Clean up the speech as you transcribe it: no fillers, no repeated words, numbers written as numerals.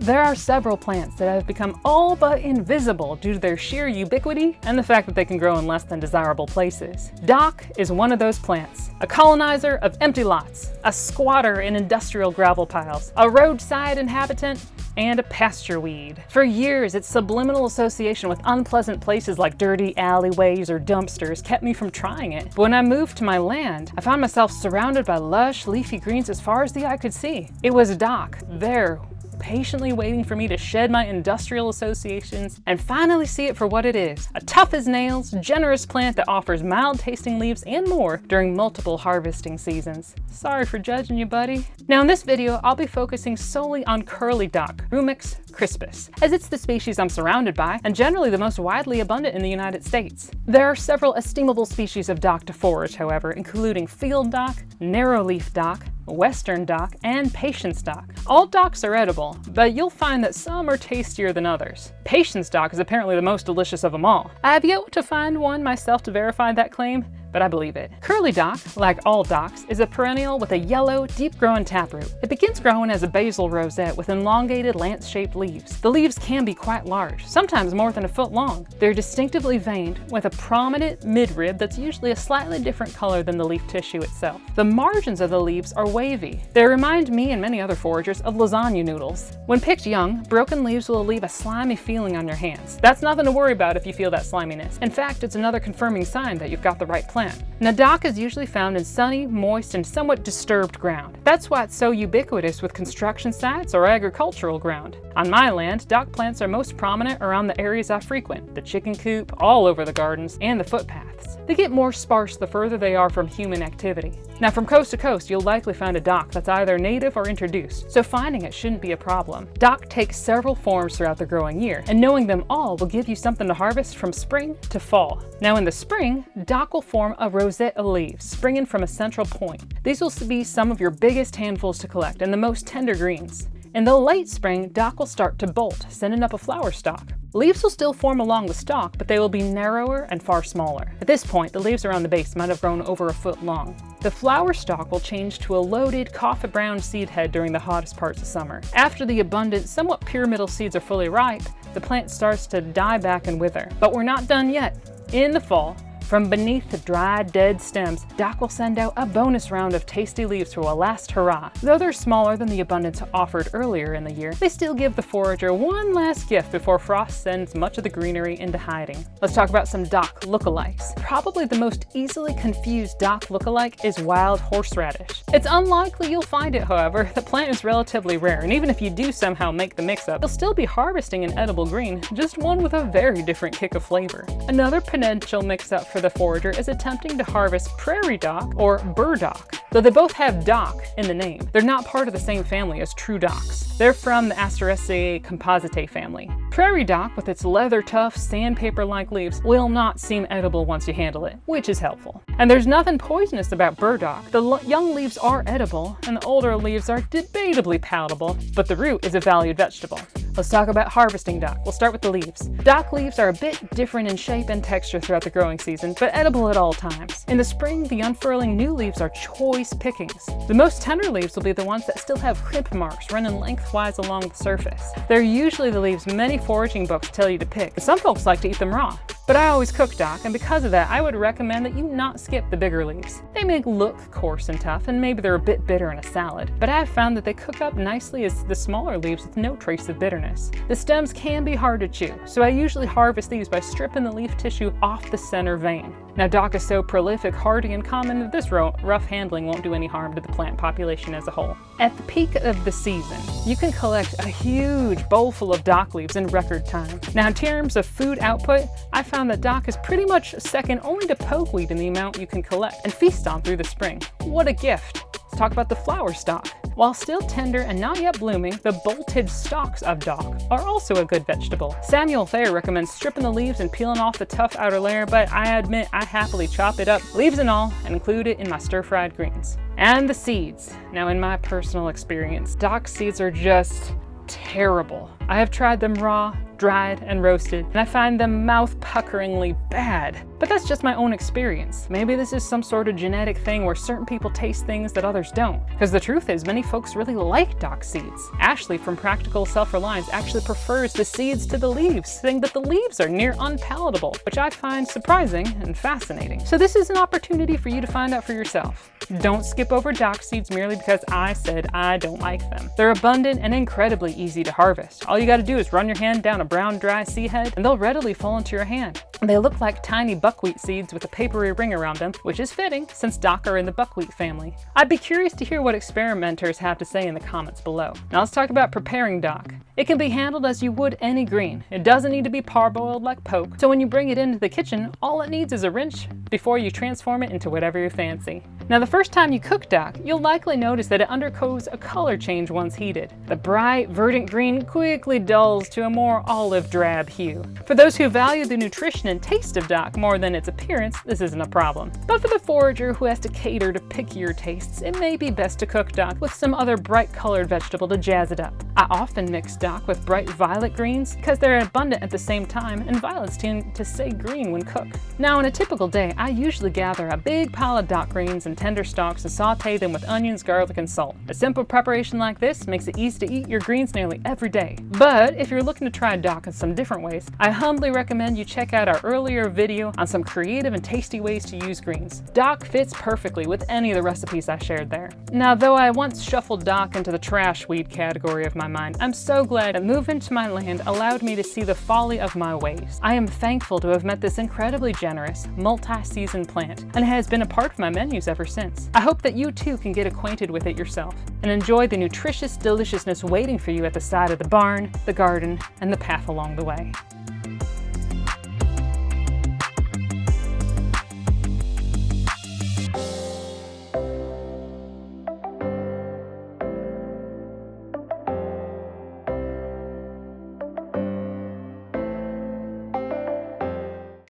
There are several plants that have become all but invisible due to their sheer ubiquity and the fact that they can grow in less than desirable places. Dock is one of those plants. A colonizer of empty lots, a squatter in industrial gravel piles, a roadside inhabitant, and a pasture weed. For years, its subliminal association with unpleasant places like dirty alleyways or dumpsters kept me from trying it. But when I moved to my land, I found myself surrounded by lush, leafy greens as far as the eye could see. It was Dock, there, patiently waiting for me to shed my industrial associations and finally see it for what it is. A tough as nails, generous plant that offers mild tasting leaves and more during multiple harvesting seasons. Sorry for judging you, buddy. Now in this video, I'll be focusing solely on curly dock, Rumex crispus, as it's the species I'm surrounded by and generally the most widely abundant in the United States. There are several estimable species of dock to forage, however, including field dock, narrowleaf dock, western dock, and patience dock. All docks are edible, but you'll find that some are tastier than others. Patience dock is apparently the most delicious of them all. I have yet to find one myself to verify that claim, but I believe it. Curly dock, like all docks, is a perennial with a yellow, deep-growing taproot. It begins growing as a basal rosette with elongated, lance-shaped leaves. The leaves can be quite large, sometimes more than a foot long. They're distinctively veined, with a prominent midrib that's usually a slightly different color than the leaf tissue itself. The margins of the leaves are wavy. They remind me and many other foragers of lasagna noodles. When picked young, broken leaves will leave a slimy feeling on your hands. That's nothing to worry about if you feel that sliminess. In fact, it's another confirming sign that you've got the right plant. Now, dock is usually found in sunny, moist, and somewhat disturbed ground. That's why it's so ubiquitous with construction sites or agricultural ground. On my land, dock plants are most prominent around the areas I frequent, the chicken coop, all over the gardens, and the footpaths. They get more sparse the further they are from human activity. Now, from coast to coast, you'll likely find a dock that's either native or introduced, so finding it shouldn't be a problem. Dock takes several forms throughout the growing year, and knowing them all will give you something to harvest from spring to fall. Now, in the spring, dock will form a rosette of leaves, springing from a central point. These will be some of your biggest handfuls to collect and the most tender greens. In the late spring, dock will start to bolt, sending up a flower stalk. Leaves will still form along the stalk, but they will be narrower and far smaller. At this point, the leaves around the base might have grown over a foot long. The flower stalk will change to a loaded, coffee-brown seed head during the hottest parts of summer. After the abundant, somewhat pyramidal seeds are fully ripe, the plant starts to die back and wither. But we're not done yet. In the fall, from beneath the dry, dead stems, dock will send out a bonus round of tasty leaves for a last hurrah. Though they're smaller than the abundance offered earlier in the year, they still give the forager one last gift before frost sends much of the greenery into hiding. Let's talk about some dock lookalikes. Probably the most easily confused dock lookalike is wild horseradish. It's unlikely you'll find it, however. The plant is relatively rare, and even if you do somehow make the mix-up, you'll still be harvesting an edible green, just one with a very different kick of flavor. Another potential mix-up for the forager is attempting to harvest prairie dock or burdock. Though they both have dock in the name, they're not part of the same family as true docks. They're from the Asteraceae compositae family. Prairie dock, with its leather-tough, sandpaper-like leaves, will not seem edible once you handle it, which is helpful. And there's nothing poisonous about burdock. The young leaves are edible, and the older leaves are debatably palatable, but the root is a valued vegetable. Let's talk about harvesting dock. We'll start with the leaves. Dock leaves are a bit different in shape and texture throughout the growing season, but edible at all times. In the spring, the unfurling new leaves are choice pickings. The most tender leaves will be the ones that still have crimp marks running lengthwise along the surface. They're usually the leaves many foraging books tell you to pick. Some folks like to eat them raw, but I always cook dock, and because of that, I would recommend that you not skip the bigger leaves. They may look coarse and tough, and maybe they're a bit bitter in a salad, but I have found that they cook up nicely as the smaller leaves with no trace of bitterness. The stems can be hard to chew, so I usually harvest these by stripping the leaf tissue off the center vein. Now, dock is so prolific, hardy, and common that this rough handling won't do any harm to the plant population as a whole. At the peak of the season, you can collect a huge bowl full of dock leaves in record time. Now, in terms of food output, I found that dock is pretty much second only to pokeweed in the amount you can collect and feast on through the spring. What a gift! Let's talk about the flower stalk. While still tender and not yet blooming, the bolted stalks of dock are also a good vegetable. Samuel Thayer recommends stripping the leaves and peeling off the tough outer layer, but I admit I happily chop it up, leaves and all, and include it in my stir-fried greens. And the seeds. Now, in my personal experience, dock seeds are just terrible. I have tried them raw, dried and roasted, and I find them mouth-puckeringly bad. But that's just my own experience. Maybe this is some sort of genetic thing where certain people taste things that others don't. Because the truth is, many folks really like dock seeds. Ashley from Practical Self-Reliance actually prefers the seeds to the leaves, saying that the leaves are near unpalatable, which I find surprising and fascinating. So this is an opportunity for you to find out for yourself. Don't skip over dock seeds merely because I said I don't like them. They're abundant and incredibly easy to harvest. All you gotta do is run your hand down a brown dry seed head and they'll readily fall into your hand. They look like tiny buckwheat seeds with a papery ring around them, which is fitting since dock are in the buckwheat family. I'd be curious to hear what experimenters have to say in the comments below. Now let's talk about preparing dock. It can be handled as you would any green. It doesn't need to be parboiled like poke, so when you bring it into the kitchen, all it needs is a rinse before you transform it into whatever you fancy. Now the first time you cook dock, you'll likely notice that it undergoes a color change once heated. The bright, verdant green quickly dulls to a more olive drab hue. For those who value the nutrition and taste of dock more than its appearance, this isn't a problem. But for the forager who has to cater to pickier tastes, it may be best to cook dock with some other bright colored vegetable to jazz it up. I often mix dock with bright violet greens because they're abundant at the same time, and violets tend to stay green when cooked. Now on a typical day, I usually gather a big pile of dock greens and tender stalks and saute them with onions, garlic, and salt. A simple preparation like this makes it easy to eat your greens nearly every day. But if you're looking to try dock in some different ways, I humbly recommend you check out our earlier video on some creative and tasty ways to use greens. Dock fits perfectly with any of the recipes I shared there. Now, though I once shuffled dock into the trash weed category of my mind, I'm so glad that moving to my land allowed me to see the folly of my ways. I am thankful to have met this incredibly generous, multi-season plant, and it has been a part of my menus ever since. I hope that you too can get acquainted with it yourself and enjoy the nutritious deliciousness waiting for you at the side of the barn, the garden, and the path along the way.